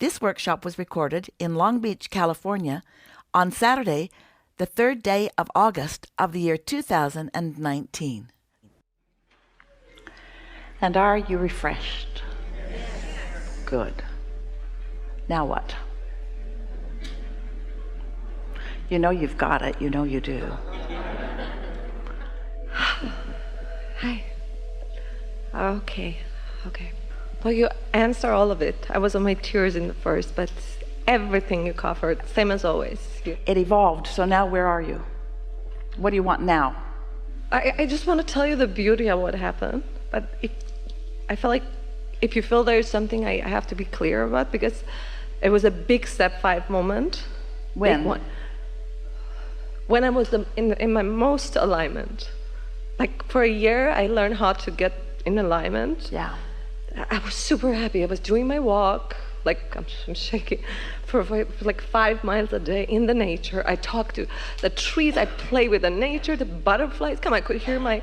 This workshop was recorded in Long Beach, California on Saturday, the 3rd day of August of the year 2019. And are you refreshed? Good. Now what? You know you've got it. You know you do. Hi. Okay. Well, you answer all of it. I was on my tears in the first, but everything you covered, same as always. It evolved, so now where are you? What do you want now? I just want to tell you the beauty of what happened, but I feel like if you feel there's something I have to be clear about, because it was a big step 5 moment. When? Big one. When I was in my most alignment. Like for a year, I learned how to get in alignment. Yeah. I was super happy. I was doing my walk, like I'm shaking, for like 5 miles a day in the nature. I talked to the trees, I play with the nature, the butterflies. I could hear my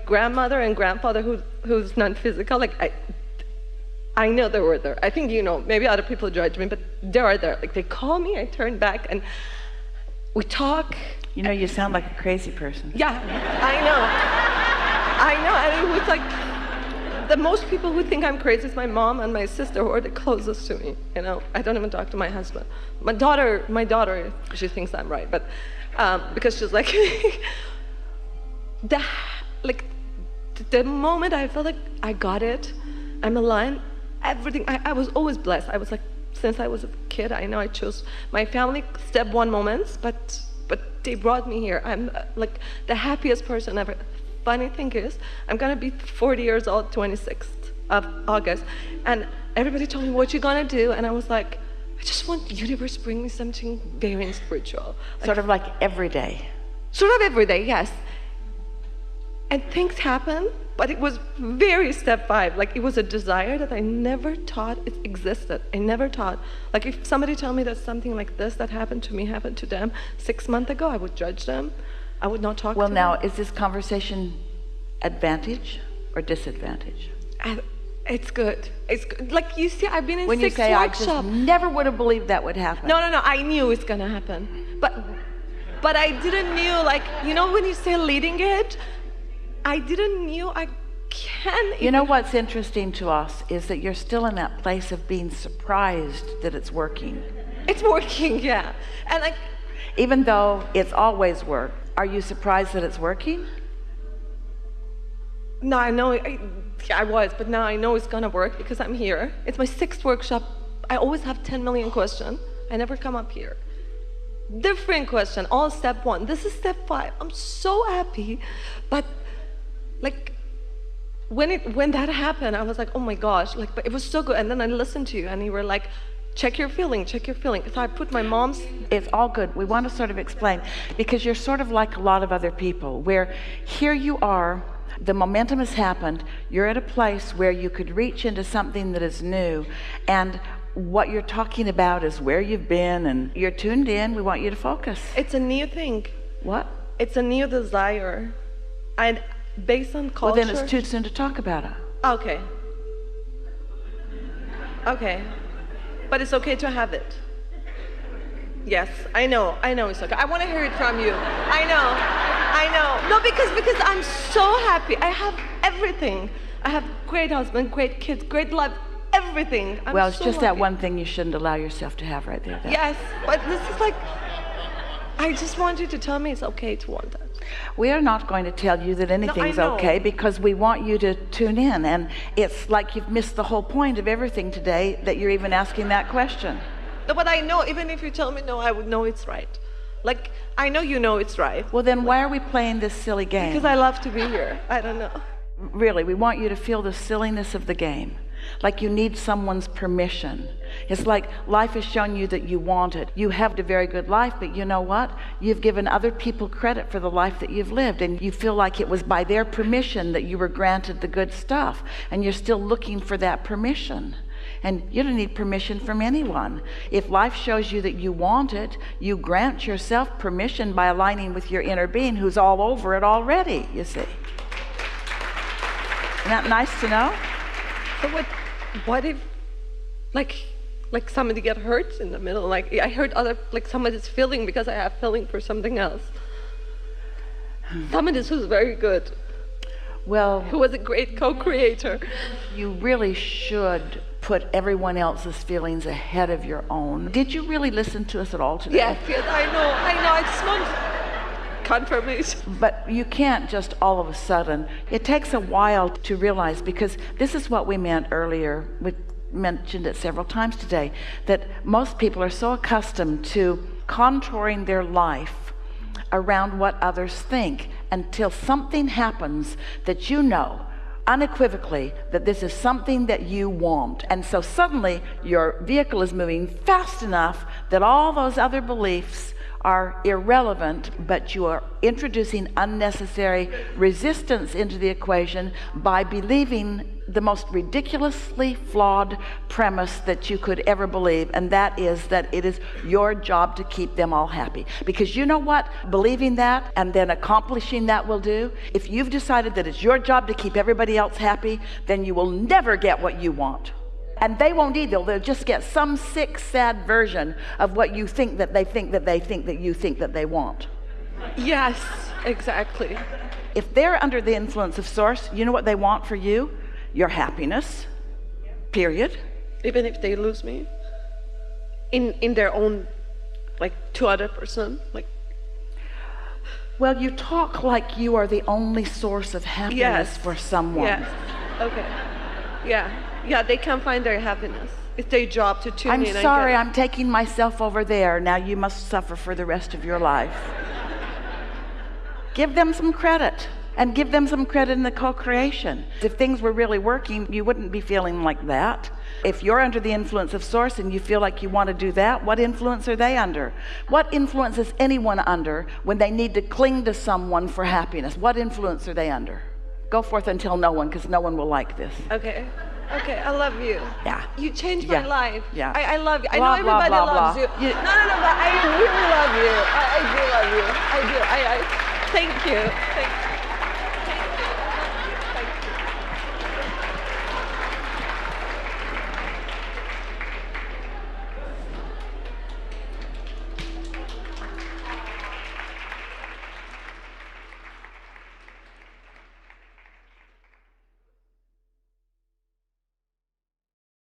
grandmother and grandfather who's non-physical. Like I know they were there. I think maybe other people judge me, but they are there. Like they call me, I turn back, and we talk. You sound like a crazy person. Yeah, I know. And it was like, the most people who think I'm crazy is my mom and my sister, who are the closest to me. I don't even talk to my husband. My daughter, she thinks I'm right, but because she's like, the moment I felt like I got it, I'm aligned. Everything. I was always blessed. I was like, since I was a kid, I know I chose my family step 1 moments, but they brought me here. I'm like the happiest person ever. Funny thing is, I'm gonna be 40 years old, 26th of August, and everybody told me, what you gonna do? And I was like, I just want the universe to bring me something very spiritual. Sort of like every day. Sort of every day, yes. And things happen, but it was very step 5. Like it was a desire that I never thought it existed. I never thought. Like if somebody told me that something like this that happened to me happened to them 6 months ago, I would judge them. I would not talk to them. Well, now, is this conversation advantage or disadvantage? It's good. It's good. Like you see, I've been in 6 workshops. When you say, I just never would have believed that would happen. No. I knew it's gonna happen. But I didn't knew, like, when you say leading it, I didn't knew I can. You know what's interesting to us is that you're still in that place of being surprised that it's working. It's working, yeah. And like, even though it's always worked, are you surprised that it's working? No, I know. I was, but now I know it's gonna work because I'm here. It's my 6th workshop. I always have 10 million questions. I never come up here. Different question, all step 1. This is step 5. I'm so happy, but like when that happened, I was like, oh my gosh, like, but it was so good. And then I listened to you, and you were like, check your feeling. So I put my mom's. It's all good. We want to sort of explain, because you're sort of like a lot of other people, where here you are, the momentum has happened, you're at a place where you could reach into something that is new, and what you're talking about is where you've been, and you're tuned in. We want you to focus. It's a new thing. What? It's a new desire. And based on culture. Well, then it's too soon to talk about it. Okay. But it's okay to have it. Yes, I know it's okay. I want to hear it from you. I know. No, because I'm so happy. I have everything. I have great husband, great kids, great life, everything. Well, it's just that one thing you shouldn't allow yourself to have right there. Yes, but this is like, I just want you to tell me it's okay to want that. We are not going to tell you that anything's okay, because we want you to tune in, and it's like you've missed the whole point of everything today that you're even asking that question. No, but I know, even if you tell me no, I would know it's right. Like, I know you know it's right. Well, then why are we playing this silly game? Because I love to be here. I don't know. Really, we want you to feel the silliness of the game. Like you need someone's permission. It's like life has shown you that you want it. You have a very good life, but you know what? You've given other people credit for the life that you've lived, and you feel like it was by their permission that you were granted the good stuff, and you're still looking for that permission. And you don't need permission from anyone. If life shows you that you want it, you grant yourself permission by aligning with your inner being, who's all over it already, you see. Isn't that nice to know? So what if, like, like somebody get hurt in the middle. Like I hurt other, like somebody's feeling because I have feeling for something else. Somebody who's very good, Well, who was a great co-creator. you really should put everyone else's feelings ahead of your own. Did you really listen to us at all today? Yes, I know. I just want confirmation. But you can't just all of a sudden. It takes a while to realize, because this is what we meant earlier. We mentioned it several times today, that most people are so accustomed to contouring their life around what others think until something happens that you know unequivocally that this is something that you want. And so suddenly your vehicle is moving fast enough that all those other beliefs are irrelevant, but you are introducing unnecessary resistance into the equation by believing the most ridiculously flawed premise that you could ever believe, and that is that it is your job to keep them all happy. Because you know what believing that and then accomplishing that will do? If you've decided that it's your job to keep everybody else happy, then you will never get what you want. And they won't either. They'll just get some sick, sad version of what you think that they think that they think that you think that they want. Yes, exactly. If they're under the influence of Source, you know what they want for you? Your happiness, period. Even if they lose me in their own, like, to other person, like. Well, you talk like you are the only source of happiness Yes. for someone. Yes. Okay. Yeah, they can't find their happiness. It's their job to tune I'm in. sorry, I'm taking myself over there. Now you must suffer for the rest of your life. Give them some credit, and give them some credit in the co-creation. If things were really working, you wouldn't be feeling like that. If you're under the influence of Source and you feel like you want to do that, what influence are they under? What influence is anyone under when they need to cling to someone for happiness? What influence are they under? Go forth and tell no one, because no one will like this. Okay, I love you. Yeah. You changed Yeah. my life. Yeah. I love you. I Blah, know blah, everybody blah, loves blah. you. You- No, but I really love you. I do love you. I do. Thank you. Thank you.